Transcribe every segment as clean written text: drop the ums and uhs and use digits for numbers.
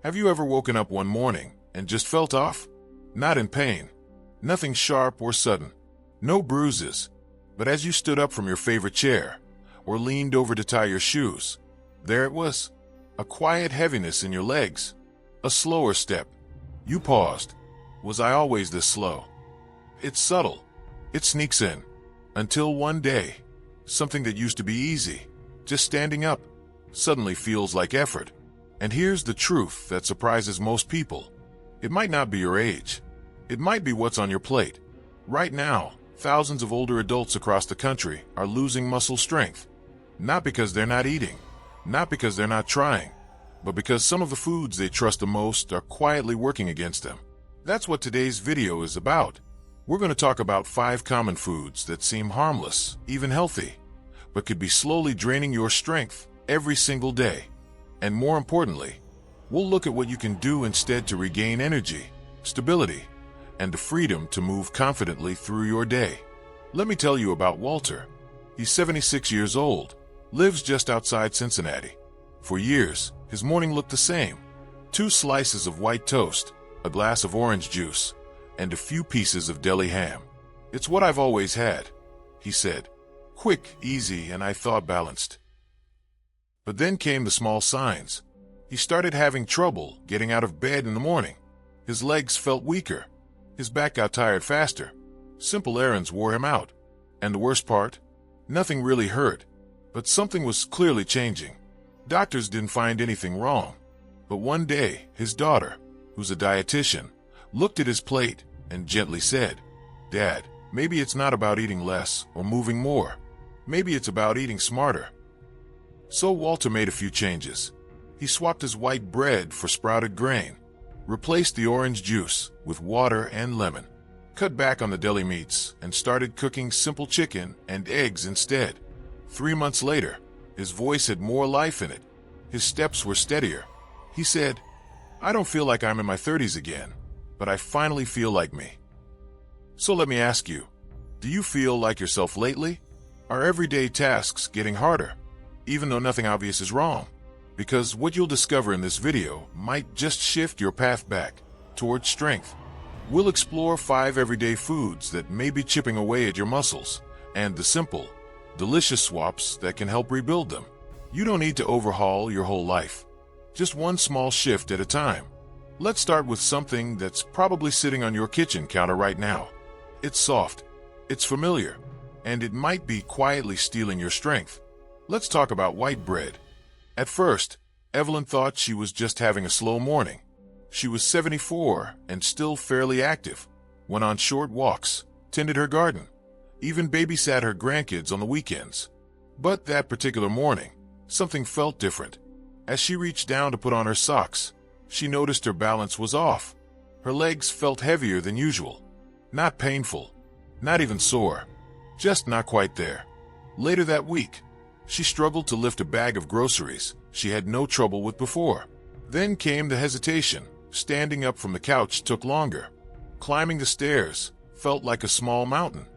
Have you ever woken up one morning and just felt off? Not in pain, nothing sharp or sudden, no bruises, but as you stood up from your favorite chair or leaned over to tie your shoes, there it was, a quiet heaviness in your legs, a slower step. You paused. Was I always this slow? It's subtle. It sneaks in. Until one day, something that used to be easy, just standing up, suddenly feels like effort. And here's the truth that surprises most people. It might not be your age. It might be what's on your plate. Right now, thousands of older adults across the country are losing muscle strength. Not because they're not eating, not because they're not trying, but because some of the foods they trust the most are quietly working against them. That's what today's video is about. We're going to talk about 5 common foods that seem harmless, even healthy, but could be slowly draining your strength every single day. And more importantly, we'll look at what you can do instead to regain energy, stability, and the freedom to move confidently through your day. Let me tell you about Walter. He's 76 years old, lives just outside Cincinnati. For years, his morning looked the same. 2 slices of white toast, a glass of orange juice, and a few pieces of deli ham. It's what I've always had, he said. Quick, easy, and I thought balanced. But then came the small signs. He started having trouble getting out of bed in the morning. His legs felt weaker. His back got tired faster. Simple errands wore him out. And the worst part? Nothing really hurt, but something was clearly changing. Doctors didn't find anything wrong. But one day, his daughter, who's a dietitian, looked at his plate and gently said, "Dad, maybe it's not about eating less or moving more. Maybe it's about eating smarter." So Walter made a few changes. He swapped his white bread for sprouted grain, replaced the orange juice with water and lemon, cut back on the deli meats, and started cooking simple chicken and eggs instead. 3 months later, his voice had more life in it. His steps were steadier. He said, "I don't feel like I'm in my 30s again, but I finally feel like me." So let me ask you, do you feel like yourself lately? Are everyday tasks getting harder, even though nothing obvious is wrong? Because what you'll discover in this video might just shift your path back towards strength. We'll explore 5 everyday foods that may be chipping away at your muscles, and the simple, delicious swaps that can help rebuild them. You don't need to overhaul your whole life. Just one small shift at a time. Let's start with something that's probably sitting on your kitchen counter right now. It's soft, it's familiar, and it might be quietly stealing your strength. Let's talk about white bread. At first, Evelyn thought she was just having a slow morning. She was 74 and still fairly active, went on short walks, tended her garden, even babysat her grandkids on the weekends. But that particular morning, something felt different. As she reached down to put on her socks, she noticed her balance was off. Her legs felt heavier than usual. Not painful, not even sore, just not quite there. Later that week, she struggled to lift a bag of groceries she had no trouble with before. Then came the hesitation. Standing up from the couch took longer. Climbing the stairs felt like a small mountain.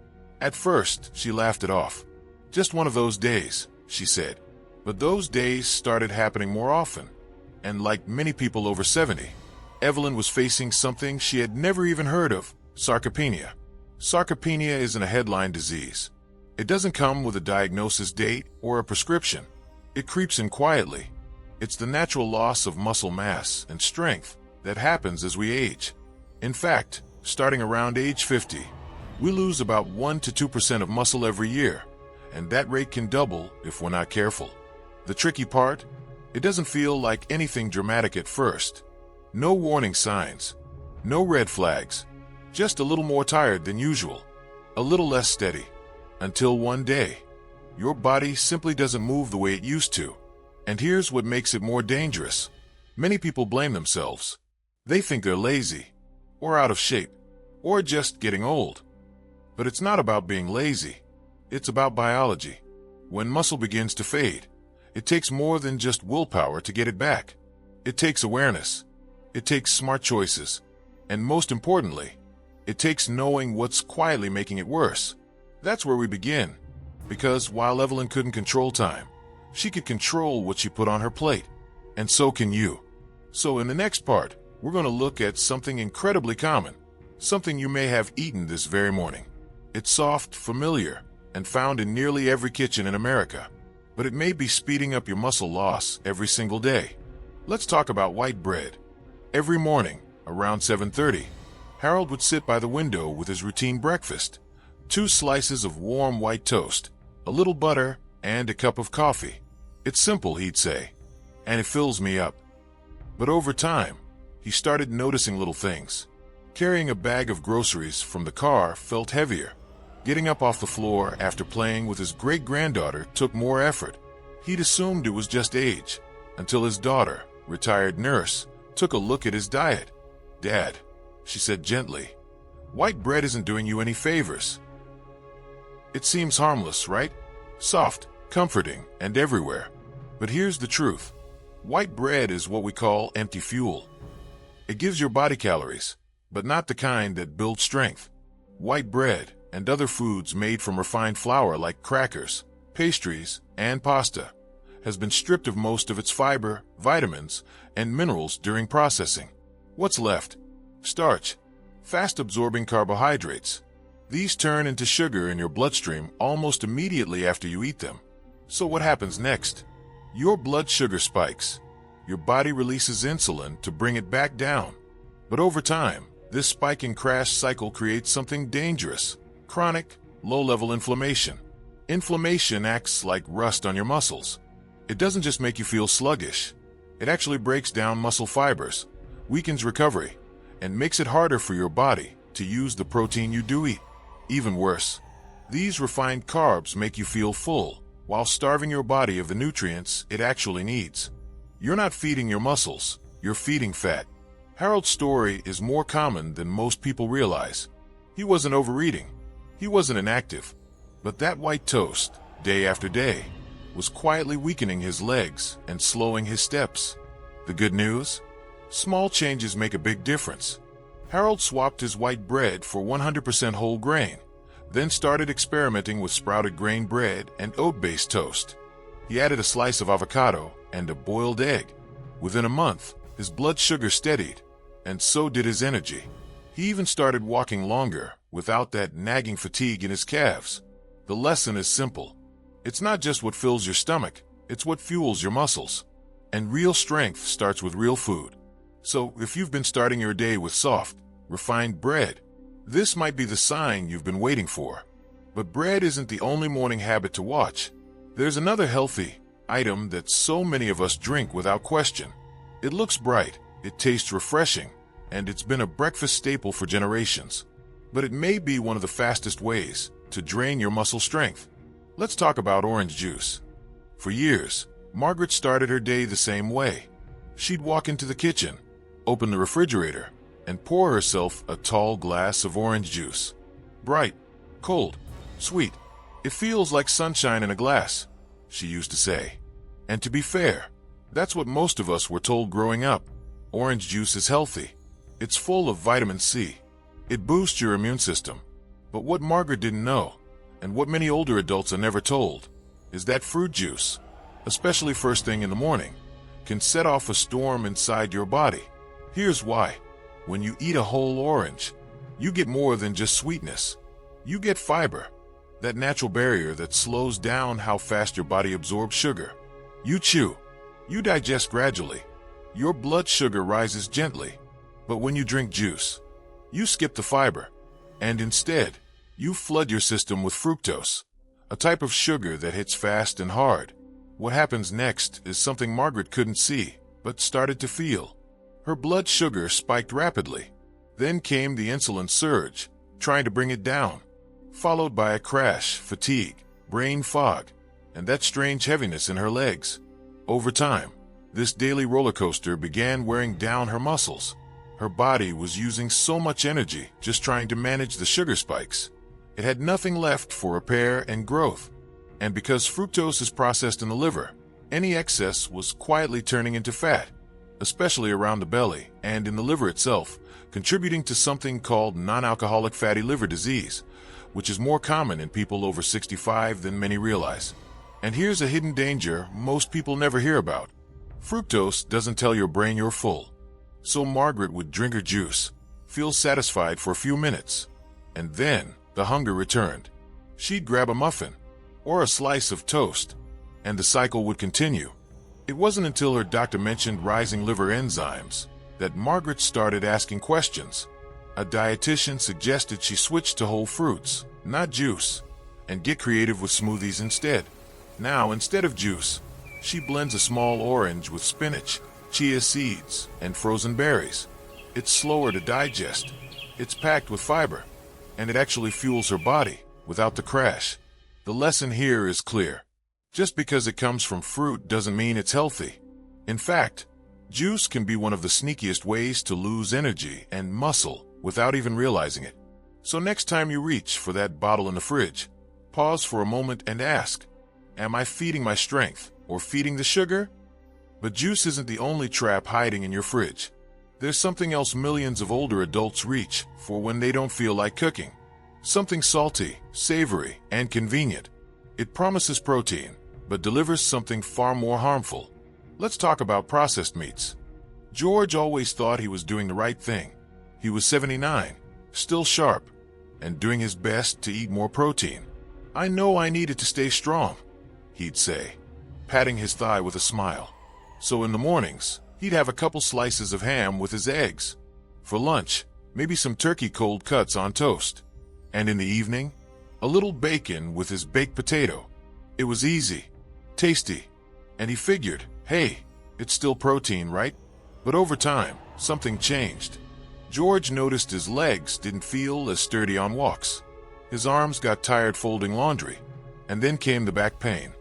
At first, she laughed it off. Just one of those days, she said. But those days started happening more often. And like many people over 70, Evelyn was facing something she had never even heard of: sarcopenia. Sarcopenia isn't a headline disease. It doesn't come with a diagnosis date or a prescription. It creeps in quietly. It's the natural loss of muscle mass and strength that happens as we age. In fact, starting around age 50, we lose about 1 to 2% of muscle every year, and that rate can double if we're not careful. The tricky part? It doesn't feel like anything dramatic at first. No warning signs, no red flags, just a little more tired than usual, a little less steady. Until one day, your body simply doesn't move the way it used to. And here's what makes it more dangerous. Many people blame themselves. They think they're lazy, or out of shape, or just getting old. But it's not about being lazy. It's about biology. When muscle begins to fade, it takes more than just willpower to get it back. It takes awareness. It takes smart choices. And most importantly, it takes knowing what's quietly making it worse. That's where we begin. Because while Evelyn couldn't control time, she could control what she put on her plate. And so can you. So in the next part, we're going to look at something incredibly common, something you may have eaten this very morning. It's soft, familiar, and found in nearly every kitchen in America, but it may be speeding up your muscle loss every single day. Let's talk about white bread. Every morning, around 7:30, Harold would sit by the window with his routine breakfast: 2 slices of warm white toast, a little butter, and a cup of coffee. It's simple, he'd say, and it fills me up. But over time, he started noticing little things. Carrying a bag of groceries from the car felt heavier. Getting up off the floor after playing with his great-granddaughter took more effort. He'd assumed it was just age, until his daughter, retired nurse, took a look at his diet. "Dad," she said gently, "white bread isn't doing you any favors." It seems harmless, right? Soft, comforting, and everywhere. But here's the truth. White bread is what we call empty fuel. It gives your body calories, but not the kind that build strength. White bread and other foods made from refined flour like crackers, pastries, and pasta has been stripped of most of its fiber, vitamins, and minerals during processing. What's left? Starch, fast-absorbing carbohydrates. These turn into sugar in your bloodstream almost immediately after you eat them. So what happens next? Your blood sugar spikes. Your body releases insulin to bring it back down. But over time, this spike and crash cycle creates something dangerous: chronic, low-level inflammation. Inflammation acts like rust on your muscles. It doesn't just make you feel sluggish. It actually breaks down muscle fibers, weakens recovery, and makes it harder for your body to use the protein you do eat. Even worse, these refined carbs make you feel full, while starving your body of the nutrients it actually needs. You're not feeding your muscles, you're feeding fat. Harold's story is more common than most people realize. He wasn't overeating, he wasn't inactive, but that white toast, day after day, was quietly weakening his legs and slowing his steps. The good news? Small changes make a big difference. Harold swapped his white bread for 100% whole grain, then started experimenting with sprouted grain bread and oat-based toast. He added a slice of avocado and a boiled egg. Within a month, his blood sugar steadied, and so did his energy. He even started walking longer without that nagging fatigue in his calves. The lesson is simple. It's not just what fills your stomach, it's what fuels your muscles. And real strength starts with real food. So if you've been starting your day with soft, refined bread, this might be the sign you've been waiting for. But bread isn't the only morning habit to watch. There's another healthy item that so many of us drink without question. It looks bright, it tastes refreshing, and it's been a breakfast staple for generations. But it may be one of the fastest ways to drain your muscle strength. Let's talk about orange juice. For years, Margaret started her day the same way. She'd walk into the kitchen, open the refrigerator, and pour herself a tall glass of orange juice. Bright, cold, sweet. It feels like sunshine in a glass, she used to say. And to be fair, that's what most of us were told growing up. Orange juice is healthy. It's full of vitamin C. It boosts your immune system. But what Margaret didn't know, and what many older adults are never told, is that fruit juice, especially first thing in the morning, can set off a storm inside your body. Here's why. When you eat a whole orange, you get more than just sweetness. You get fiber, that natural barrier that slows down how fast your body absorbs sugar. You chew, you digest gradually, your blood sugar rises gently. But when you drink juice, you skip the fiber, and instead, you flood your system with fructose, a type of sugar that hits fast and hard. What happens next is something Margaret couldn't see, but started to feel. Her blood sugar spiked rapidly. Then came the insulin surge, trying to bring it down, followed by a crash, fatigue, brain fog, and that strange heaviness in her legs. Over time, this daily roller coaster began wearing down her muscles. Her body was using so much energy just trying to manage the sugar spikes. It had nothing left for repair and growth. And because fructose is processed in the liver, any excess was quietly turning into fat, especially around the belly and in the liver itself, contributing to something called non-alcoholic fatty liver disease, which is more common in people over 65 than many realize. And here's a hidden danger most people never hear about. Fructose doesn't tell your brain you're full. So Margaret would drink her juice, feel satisfied for a few minutes, and then the hunger returned. She'd grab a muffin or a slice of toast, and the cycle would continue. It wasn't until her doctor mentioned rising liver enzymes that Margaret started asking questions. A dietitian suggested she switch to whole fruits, not juice, and get creative with smoothies instead. Now, instead of juice, she blends a small orange with spinach, chia seeds, and frozen berries. It's slower to digest, it's packed with fiber, and it actually fuels her body without the crash. The lesson here is clear. Just because it comes from fruit doesn't mean it's healthy. In fact, juice can be one of the sneakiest ways to lose energy and muscle without even realizing it. So next time you reach for that bottle in the fridge, pause for a moment and ask, am I feeding my strength or feeding the sugar? But juice isn't the only trap hiding in your fridge. There's something else millions of older adults reach for when they don't feel like cooking. Something salty, savory, and convenient. It promises protein, but delivers something far more harmful. Let's talk about processed meats. George always thought he was doing the right thing. He was 79, still sharp, and doing his best to eat more protein. I know I needed to stay strong, he'd say, patting his thigh with a smile. So in the mornings, he'd have a couple slices of ham with his eggs. For lunch, maybe some turkey cold cuts on toast. And in the evening, a little bacon with his baked potato. It was easy, tasty, and he figured, hey, it's still protein, right? But over time, something changed. George noticed his legs didn't feel as sturdy on walks. His arms got tired folding laundry, and then came the back pain.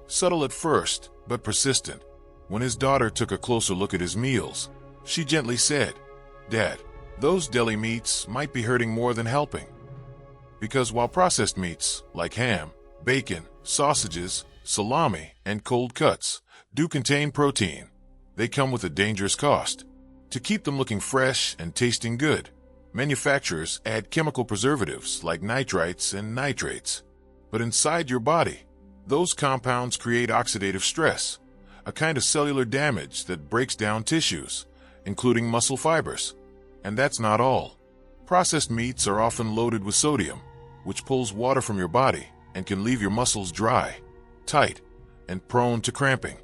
Subtle at first, but persistent. When his daughter took a closer look at his meals, she gently said, Dad, those deli meats might be hurting more than helping. Because while processed meats, like ham, bacon, sausages, salami, and cold cuts, do contain protein, they come with a dangerous cost. To keep them looking fresh and tasting good, manufacturers add chemical preservatives like nitrites and nitrates. But inside your body, those compounds create oxidative stress, a kind of cellular damage that breaks down tissues, including muscle fibers. And that's not all. Processed meats are often loaded with sodium, which pulls water from your body and can leave your muscles dry, tight, and prone to cramping.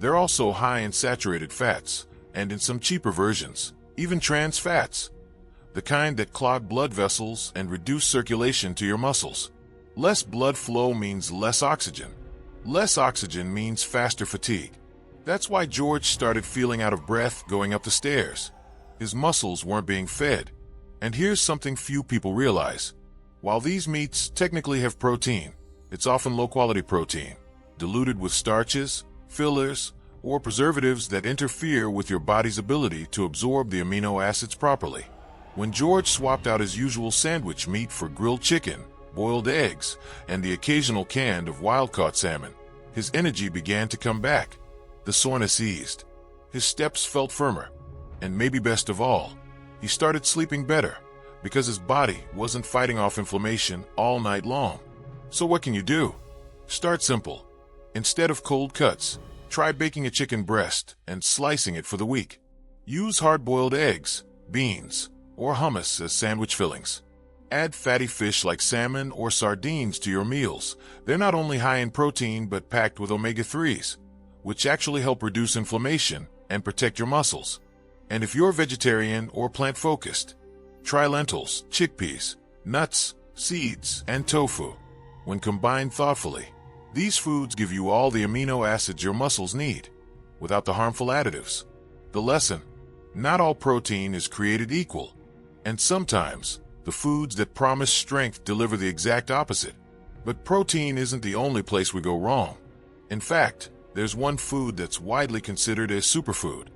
They're also high in saturated fats, and in some cheaper versions, even trans fats, the kind that clog blood vessels and reduce circulation to your muscles. Less blood flow means less oxygen. Less oxygen means faster fatigue. That's why George started feeling out of breath going up the stairs. His muscles weren't being fed. And here's something few people realize. While these meats technically have protein, it's often low-quality protein, diluted with starches, fillers, or preservatives that interfere with your body's ability to absorb the amino acids properly. When George swapped out his usual sandwich meat for grilled chicken, boiled eggs, and the occasional can of wild-caught salmon, his energy began to come back. The soreness eased. His steps felt firmer. And maybe best of all, he started sleeping better because his body wasn't fighting off inflammation all night long. So what can you do? Start simple. Instead of cold cuts, try baking a chicken breast and slicing it for the week. Use hard-boiled eggs, beans, or hummus as sandwich fillings. Add fatty fish like salmon or sardines to your meals. They're not only high in protein but packed with omega-3s, which actually help reduce inflammation and protect your muscles. And if you're vegetarian or plant-focused, try lentils, chickpeas, nuts, seeds, and tofu. When combined thoughtfully, these foods give you all the amino acids your muscles need, without the harmful additives. The lesson: not all protein is created equal, and sometimes the foods that promise strength deliver the exact opposite. But protein isn't the only place we go wrong. In fact, there's one food that's widely considered a superfood.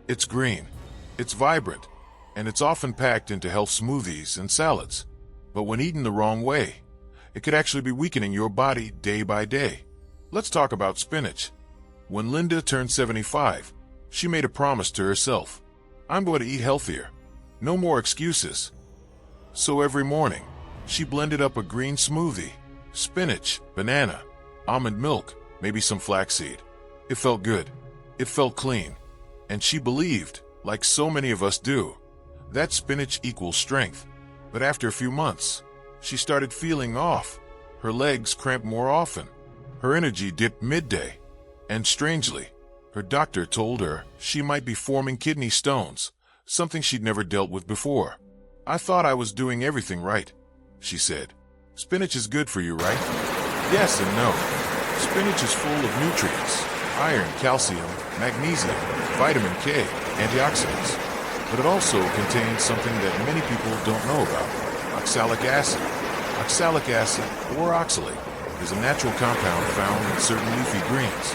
It's green, it's vibrant, and it's often packed into health smoothies and salads. But when eaten the wrong way, it could actually be weakening your body day by day. Let's talk about spinach. When Linda turned 75, she made a promise to herself. I'm going to eat healthier. No more excuses. So every morning, she blended up a green smoothie, spinach, banana, almond milk, maybe some flaxseed. It felt good. It felt clean, and she believed, like so many of us do, that spinach equals strength. But after a few months, she started feeling off. Her legs cramped more often. Her energy dipped midday. And strangely, her doctor told her she might be forming kidney stones, something she'd never dealt with before. "I thought I was doing everything right," she said. "Spinach is good for you, right?" Yes and no. Spinach is full of nutrients: iron, calcium, magnesium, vitamin K, antioxidants. But it also contains something that many people don't know about: oxalic acid. Oxalic acid, or oxalate, is a natural compound found in certain leafy greens.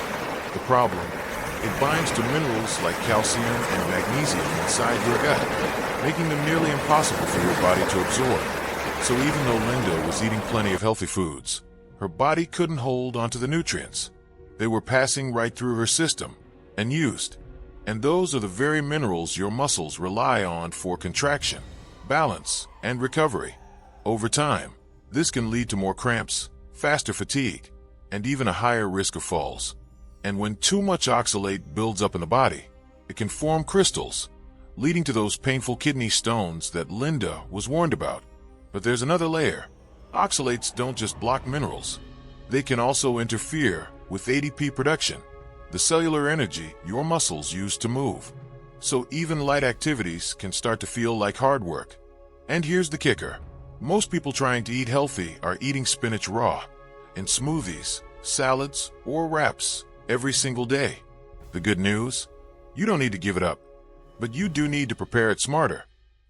The problem? It binds to minerals like calcium and magnesium inside your gut, making them nearly impossible for your body to absorb. So even though Linda was eating plenty of healthy foods, her body couldn't hold onto the nutrients. They were passing right through her system, unused. And those are the very minerals your muscles rely on for contraction, balance, and recovery. Over time, this can lead to more cramps, faster fatigue, and even a higher risk of falls. And when too much oxalate builds up in the body, it can form crystals, leading to those painful kidney stones that Linda was warned about. But there's another layer. Oxalates don't just block minerals. They can also interfere with ATP production, the cellular energy your muscles use to move. So even light activities can start to feel like hard work. And here's the kicker. Most people trying to eat healthy are eating spinach raw, in smoothies, salads, or wraps every single day. The good news? You don't need to give it up, but you do need to prepare it smarter.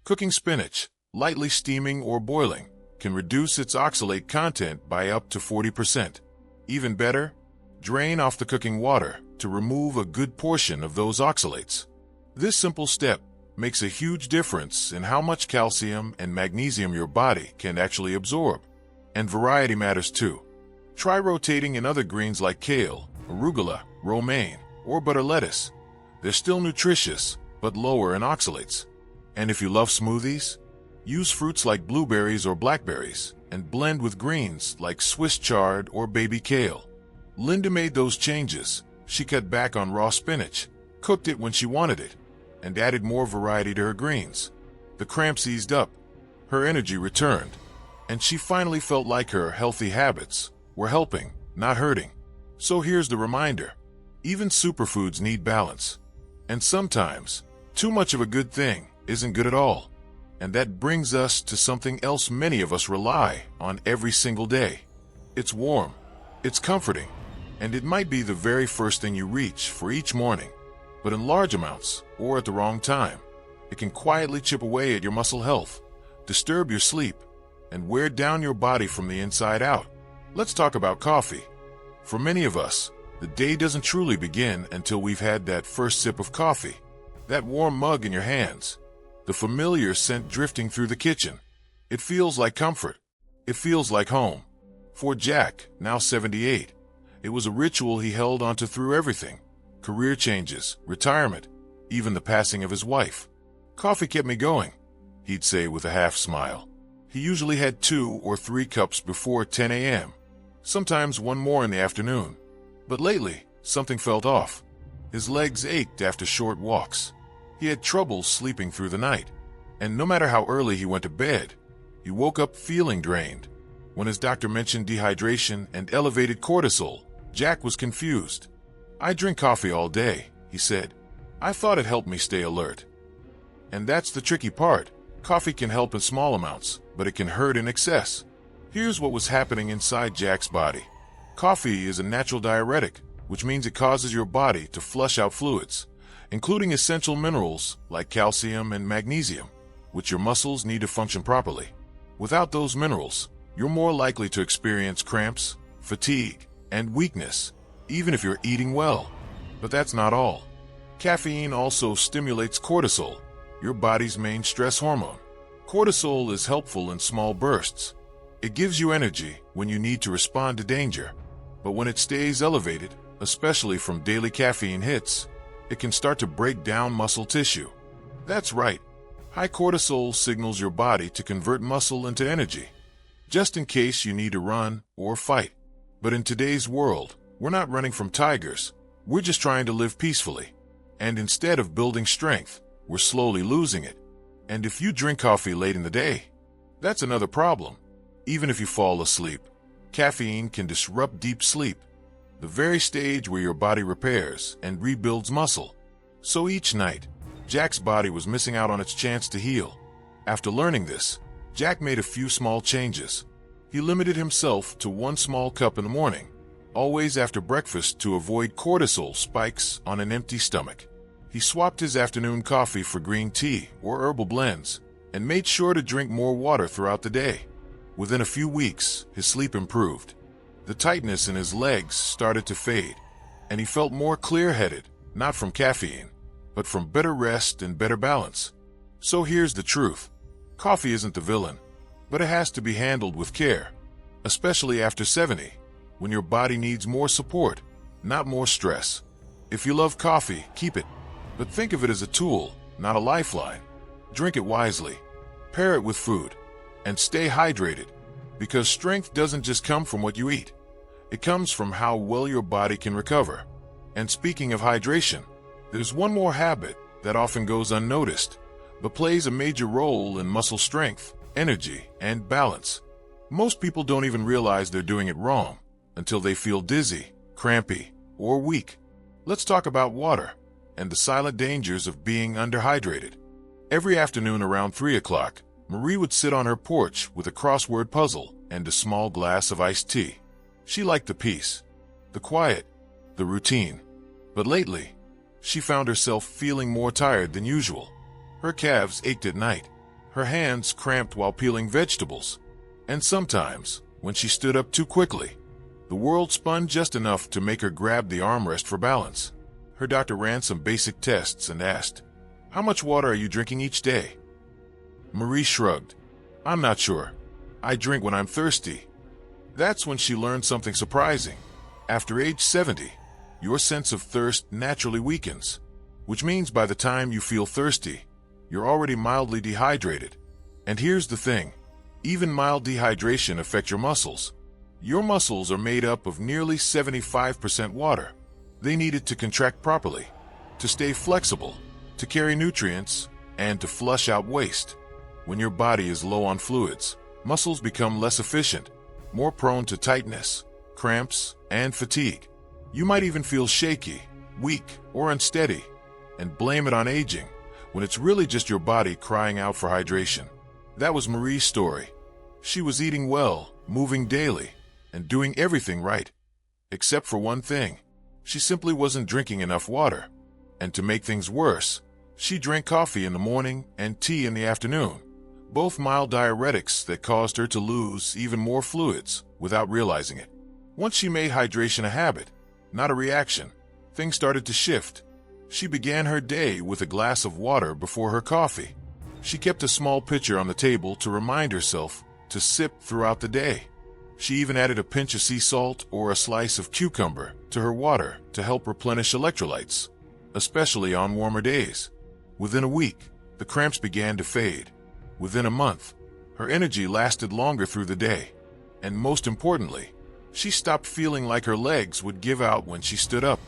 Cooking spinach, lightly steaming or boiling, can reduce its oxalate content by up to 40%. Even better, drain off the cooking water to remove a good portion of those oxalates. This simple step makes a huge difference in how much calcium and magnesium your body can actually absorb. And variety matters too. Try rotating in other greens like kale, arugula, romaine, or butter lettuce. They're still nutritious, but lower in oxalates. And if you love smoothies, use fruits like blueberries or blackberries and blend with greens like Swiss chard or baby kale. Linda made those changes. She cut back on raw spinach, cooked it when she wanted it, and added more variety to her greens. The cramps eased up, her energy returned, and she finally felt like her healthy habits were helping, not hurting. So here's the reminder. Even superfoods need balance. And sometimes, too much of a good thing isn't good at all. And that brings us to something else many of us rely on every single day. It's warm, it's comforting, and it might be the very first thing you reach for each morning. But in large amounts, or at the wrong time, it can quietly chip away at your muscle health, disturb your sleep, and wear down your body from the inside out. Let's talk about coffee. For many of us, the day doesn't truly begin until we've had that first sip of coffee, that warm mug in your hands, the familiar scent drifting through the kitchen. It feels like comfort. It feels like home. For Jack, now 78, it was a ritual he held onto through everything: career changes, retirement, even the passing of his wife. "Coffee kept me going," he'd say with a half smile. He usually had 2 or 3 cups before 10 a.m., sometimes one more in the afternoon. But lately, something felt off. His legs ached after short walks. He had trouble sleeping through the night. And no matter how early he went to bed, he woke up feeling drained. When his doctor mentioned dehydration and elevated cortisol, Jack was confused. "I drink coffee all day," he said. "I thought it helped me stay alert." And that's the tricky part. Coffee can help in small amounts, but it can hurt in excess. Here's what was happening inside Jack's body. Coffee is a natural diuretic, which means it causes your body to flush out fluids, including essential minerals like calcium and magnesium, which your muscles need to function properly. Without those minerals, you're more likely to experience cramps, fatigue, and weakness, even if you're eating well. But that's not all. Caffeine also stimulates cortisol, your body's main stress hormone. Cortisol is helpful in small bursts. It gives you energy when you need to respond to danger. But when it stays elevated, especially from daily caffeine hits, it can start to break down muscle tissue. That's right. High cortisol signals your body to convert muscle into energy, just in case you need to run or fight. But in today's world, we're not running from tigers. We're just trying to live peacefully. And instead of building strength, we're slowly losing it. And if you drink coffee late in the day, that's another problem. Even if you fall asleep, caffeine can disrupt deep sleep, the very stage where your body repairs and rebuilds muscle. So each night, Jack's body was missing out on its chance to heal. After learning this, Jack made a few small changes. He limited himself to 1 small cup in the morning, always after breakfast, to avoid cortisol spikes on an empty stomach. He swapped his afternoon coffee for green tea or herbal blends and made sure to drink more water throughout the day. Within a few weeks, his sleep improved. The tightness in his legs started to fade, and he felt more clear-headed, not from caffeine, but from better rest and better balance. So here's the truth. Coffee isn't the villain, but it has to be handled with care, especially after 70, when your body needs more support, not more stress. If you love coffee, keep it, but think of it as a tool, not a lifeline. Drink it wisely, pair it with food, and stay hydrated, because strength doesn't just come from what you eat. It comes from how well your body can recover. And speaking of hydration, there's one more habit that often goes unnoticed, but plays a major role in muscle strength, energy, and balance. Most people don't even realize they're doing it wrong until they feel dizzy, crampy, or weak. Let's talk about water and the silent dangers of being underhydrated. Every afternoon around 3 o'clock, Marie would sit on her porch with a crossword puzzle and a small glass of iced tea. She liked the peace, the quiet, the routine. But lately, she found herself feeling more tired than usual. Her calves ached at night, her hands cramped while peeling vegetables, and sometimes, when she stood up too quickly, the world spun just enough to make her grab the armrest for balance. Her doctor ran some basic tests and asked, "How much water are you drinking each day?" Marie shrugged. "I'm not sure. I drink when I'm thirsty." That's when she learned something surprising. After age 70, your sense of thirst naturally weakens, which means by the time you feel thirsty, you're already mildly dehydrated. And here's the thing, even mild dehydration affects your muscles. Your muscles are made up of nearly 75% water. They need it to contract properly, to stay flexible, to carry nutrients, and to flush out waste. When your body is low on fluids, muscles become less efficient, more prone to tightness, cramps, and fatigue. You might even feel shaky, weak, or unsteady, and blame it on aging, when it's really just your body crying out for hydration. That was Marie's story. She was eating well, moving daily, and doing everything right. Except for one thing. She simply wasn't drinking enough water. And to make things worse, she drank coffee in the morning and tea in the afternoon, both mild diuretics that caused her to lose even more fluids without realizing it. Once she made hydration a habit, not a reaction, things started to shift. She began her day with a glass of water before her coffee. She kept a small pitcher on the table to remind herself to sip throughout the day. She even added a pinch of sea salt or a slice of cucumber to her water to help replenish electrolytes, especially on warmer days. Within a week, the cramps began to fade. Within a month, her energy lasted longer through the day. And most importantly, she stopped feeling like her legs would give out when she stood up.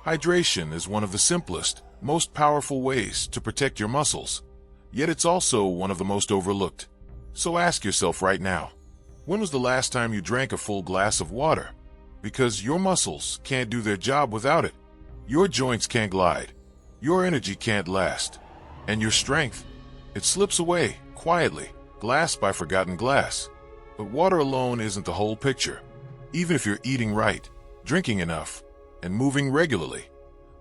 Hydration is one of the simplest, most powerful ways to protect your muscles, yet it's also one of the most overlooked. So ask yourself right now, when was the last time you drank a full glass of water? Because your muscles can't do their job without it. Your joints can't glide. Your energy can't last. And your strength, it slips away quietly, glass by forgotten glass. But water alone isn't the whole picture. Even if you're eating right, drinking enough, and moving regularly,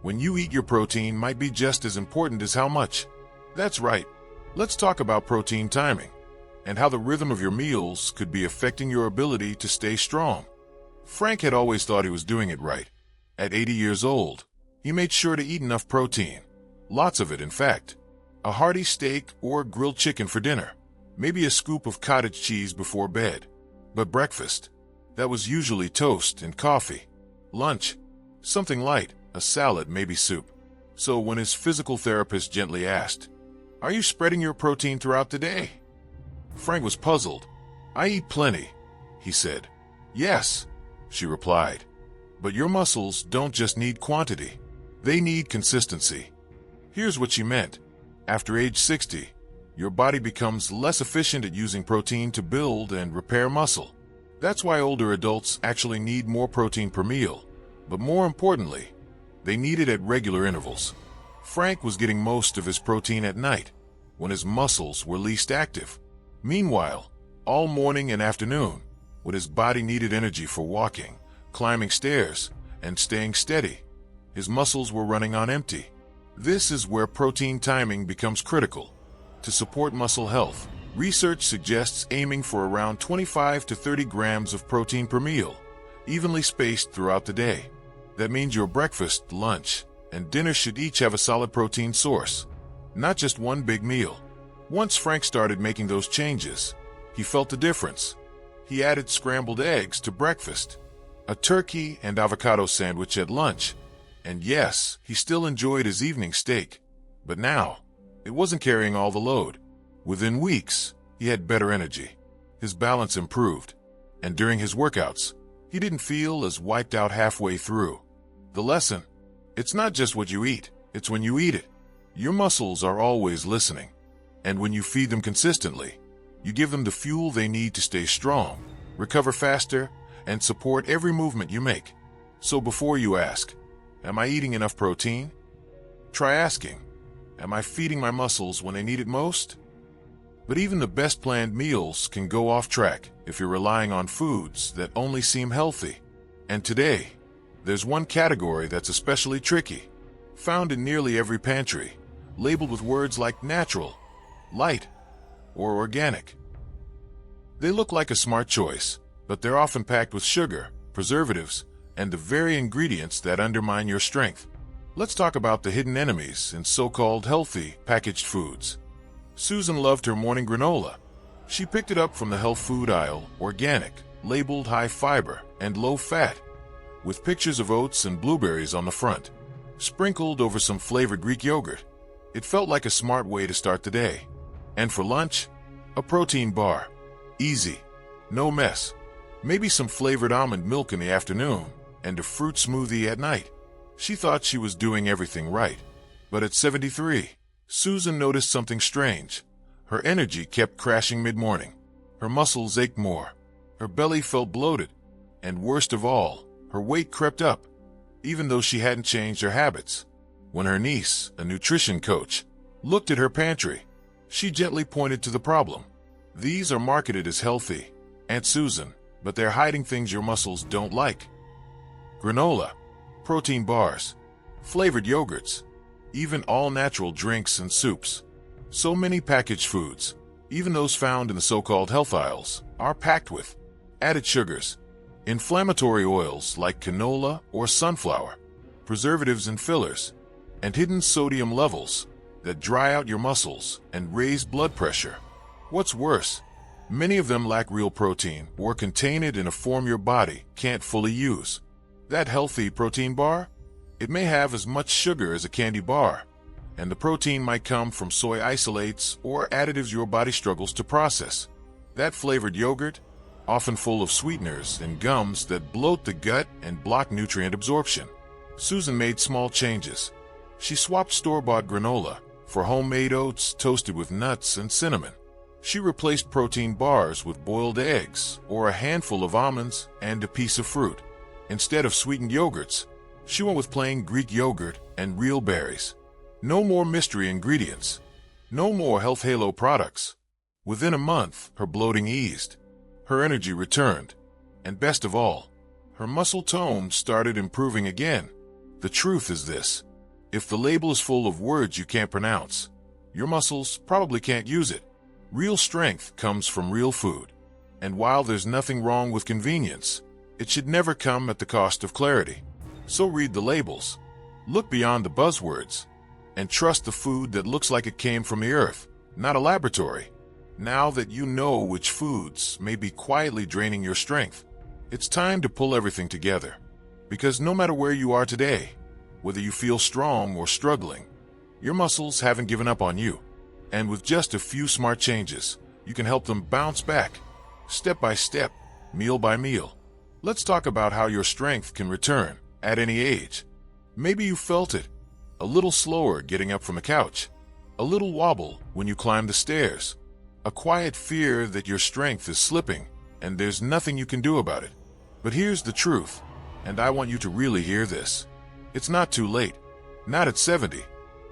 when you eat, your protein might be just as important as how much. That's right. Let's talk about protein timing and how the rhythm of your meals could be affecting your ability to stay strong. Frank had always thought he was doing it right. At 80 years old, he made sure to eat enough protein. Lots of it, in fact. A hearty steak or grilled chicken for dinner. Maybe a scoop of cottage cheese before bed. But breakfast, that was usually toast and coffee. Lunch, something light, a salad, maybe soup. So when his physical therapist gently asked, "Are you spreading your protein throughout the day?" Frank was puzzled. "I eat plenty," he said. "Yes," she replied. But your muscles don't just need quantity. They need consistency. Here's what she meant. After age 60, your body becomes less efficient at using protein to build and repair muscle. That's why older adults actually need more protein per meal. But more importantly, they need it at regular intervals. Frank was getting most of his protein at night, when his muscles were least active. Meanwhile, all morning and afternoon, when his body needed energy for walking, climbing stairs, and staying steady, his muscles were running on empty. This is where protein timing becomes critical. To support muscle health, research suggests aiming for around 25 to 30 grams of protein per meal, evenly spaced throughout the day. That means your breakfast, lunch, and dinner should each have a solid protein source, not just one big meal. Once Frank started making those changes, he felt the difference. He added scrambled eggs to breakfast, a turkey and avocado sandwich at lunch, and yes, he still enjoyed his evening steak. But now, it wasn't carrying all the load. Within weeks, he had better energy. His balance improved, and during his workouts, he didn't feel as wiped out halfway through. The lesson: it's not just what you eat, it's when you eat it. Your muscles are always listening, and when you feed them consistently, you give them the fuel they need to stay strong, recover faster, and support every movement you make. So before you ask, am I eating enough protein? Try asking, am I feeding my muscles when they need it most? But even the best planned meals can go off track if you're relying on foods that only seem healthy. And today, there's one category that's especially tricky, found in nearly every pantry, labeled with words like natural, light, or organic. They look like a smart choice, but they're often packed with sugar, preservatives, and the very ingredients that undermine your strength. Let's talk about the hidden enemies in so-called healthy packaged foods. Susan loved her morning granola. She picked it up from the health food aisle, organic, labeled high fiber and low fat, with pictures of oats and blueberries on the front, sprinkled over some flavored Greek yogurt. It felt like a smart way to start the day. And for lunch, a protein bar. Easy, no mess. Maybe some flavored almond milk in the afternoon and a fruit smoothie at night. She thought she was doing everything right. But at 73, Susan noticed something strange. Her energy kept crashing mid-morning. Her muscles ached more. Her belly felt bloated. And worst of all, her weight crept up, even though she hadn't changed her habits. When her niece, a nutrition coach, looked at her pantry, she gently pointed to the problem. These are marketed as healthy, Aunt Susan, but they're hiding things your muscles don't like. Granola, protein bars, flavored yogurts, even all-natural drinks and soups. So many packaged foods, even those found in the so-called health aisles, are packed with added sugars, inflammatory oils like canola or sunflower, preservatives and fillers, and hidden sodium levels that dry out your muscles and raise blood pressure. What's worse, many of them lack real protein or contain it in a form your body can't fully use. That healthy protein bar, it may have as much sugar as a candy bar, and the protein might come from soy isolates or additives your body struggles to process. That flavored yogurt, often full of sweeteners and gums that bloat the gut and block nutrient absorption. Susan made small changes. She swapped store-bought granola for homemade oats toasted with nuts and cinnamon. She replaced protein bars with boiled eggs or a handful of almonds and a piece of fruit. Instead of sweetened yogurts, she went with plain Greek yogurt and real berries. No more mystery ingredients. No more health halo products. Within a month, her bloating eased. Her energy returned. And best of all, her muscle tone started improving again. The truth is this: if the label is full of words you can't pronounce, your muscles probably can't use it. Real strength comes from real food. And while there's nothing wrong with convenience, it should never come at the cost of clarity. So read the labels, look beyond the buzzwords, and trust the food that looks like it came from the earth, not a laboratory. Now that you know which foods may be quietly draining your strength, it's time to pull everything together. Because no matter where you are today, whether you feel strong or struggling, your muscles haven't given up on you. And with just a few smart changes, you can help them bounce back, step by step, meal by meal. Let's talk about how your strength can return at any age. Maybe you felt it, a little slower getting up from the couch, a little wobble when you climb the stairs, a quiet fear that your strength is slipping and there's nothing you can do about it. But here's the truth, and I want you to really hear this. It's not too late. Not at 70,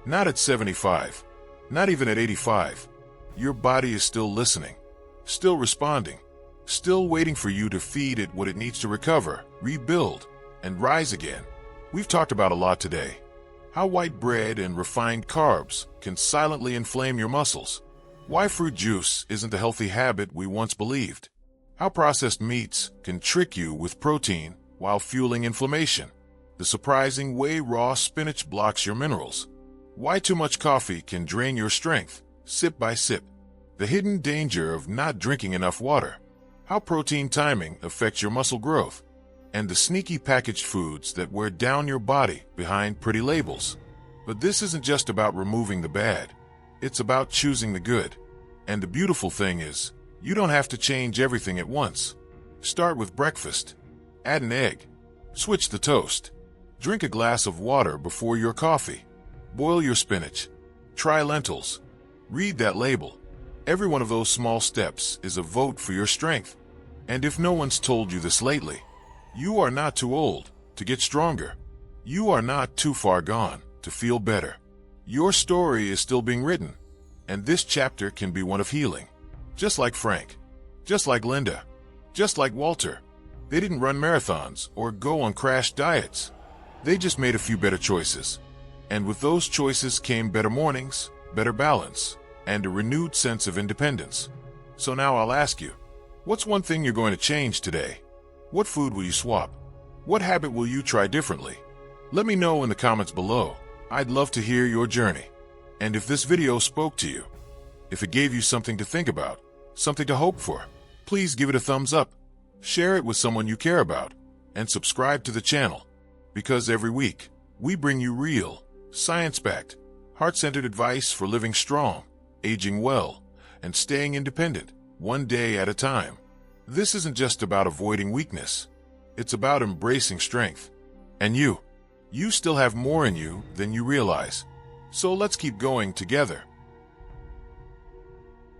not at 75, not even at 85. Your body is still listening, still responding, still waiting for you to feed it what it needs to recover, rebuild, and rise again. We've talked about a lot today. How white bread and refined carbs can silently inflame your muscles. Why fruit juice isn't the healthy habit we once believed. How processed meats can trick you with protein while fueling inflammation. The surprising way raw spinach blocks your minerals. Why too much coffee can drain your strength, sip by sip. The hidden danger of not drinking enough water. How protein timing affects your muscle growth. And the sneaky packaged foods that wear down your body behind pretty labels. But this isn't just about removing the bad. It's about choosing the good. And the beautiful thing is, you don't have to change everything at once. Start with breakfast. Add an egg. Switch the toast. Drink a glass of water before your coffee. Boil your spinach. Try lentils. Read that label. Every one of those small steps is a vote for your strength. And if no one's told you this lately, you are not too old to get stronger. You are not too far gone to feel better. Your story is still being written, and this chapter can be one of healing. Just like Frank, just like Linda, just like Walter. They didn't run marathons or go on crash diets. They just made a few better choices. And with those choices came better mornings, better balance, and a renewed sense of independence. So now I'll ask you, what's one thing you're going to change today? What food will you swap? What habit will you try differently? Let me know in the comments below. I'd love to hear your journey. And if this video spoke to you, if it gave you something to think about, something to hope for, please give it a thumbs up, share it with someone you care about, and subscribe to the channel. Because every week, we bring you real, science-backed, heart-centered advice for living strong, aging well, and staying independent, one day at a time. This isn't just about avoiding weakness. It's about embracing strength. And you still have more in you than you realize. So let's keep going together.